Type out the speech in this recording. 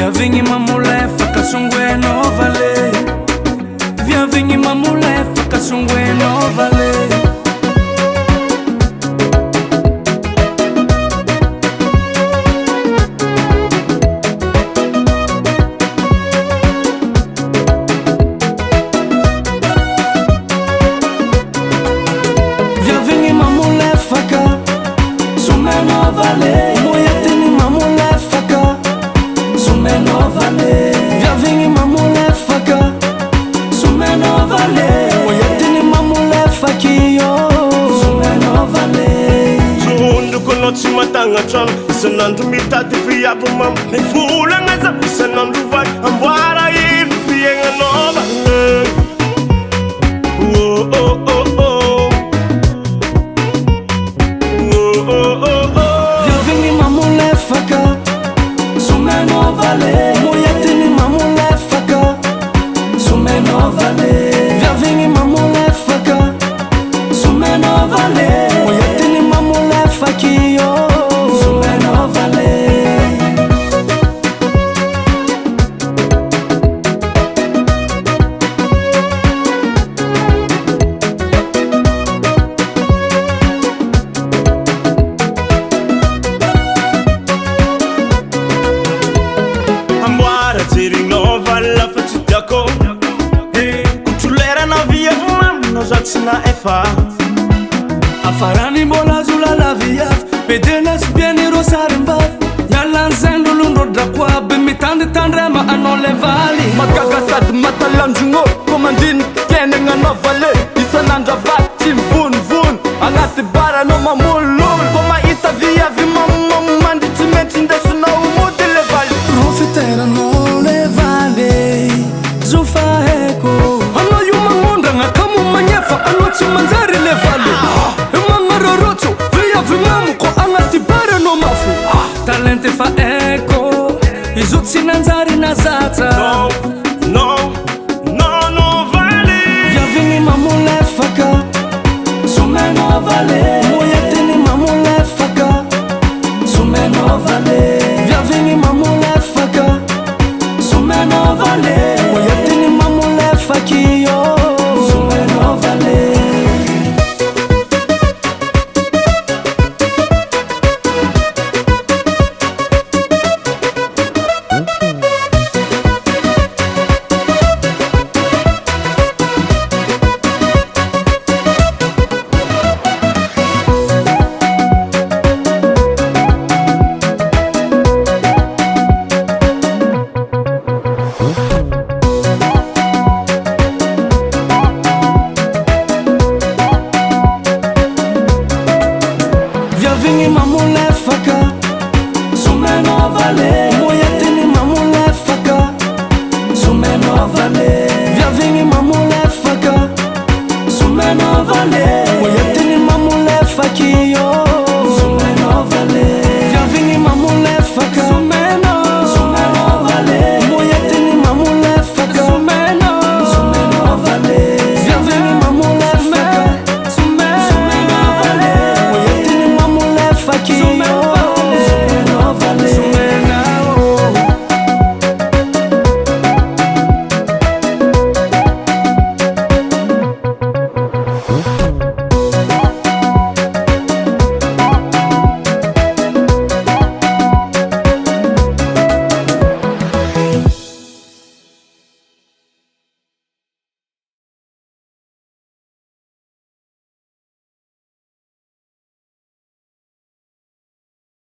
Viavigny mamolay fakasongoenao vale. Viavigny mamolay fakasongoenao vale. Viavigny mamolay faka someno vale. Moyatini mamolay faka someno vale. Viavigny mamolay faka someno vale. Moyatini mamolay fakio someno vale. Zundo kono tsy matagna trano isan'andro mitady fiapo mam mivolagna za isan'andro vai amboara ino fiaignanao vale. Viavigny mamolay faka someno vale. Moyatini mamolay faka someno vale. Viavigny mamolay faka someno vale. Moyatini mamolay fakio someno vale. Amboara jerinao vala fa tsy diako kotrolerana viavy mamina za tsy na efa Afarany mbola zolala viavy bedena sy biany ro sarim-bavy. Ialan'izany lolondrodrako aby mitandritandrema anao le valy. Magaga sady matalandrogno komandiny kenagnanao vale. Isan'andro avaky tsy mivonivony agnaty bara anao mamololo. Ko mahita viavy mamamo mandry tsy maintsy indesinao mody le valy. Profiteranao le valy zofa haiko. Anao io mamondragna ka mo magnefa anao tsy manjary le valy. Magnarorotso viavy mamo ko agnaty bara anao mafy. Talent efa haiko izy io tsy nanjary nazaza.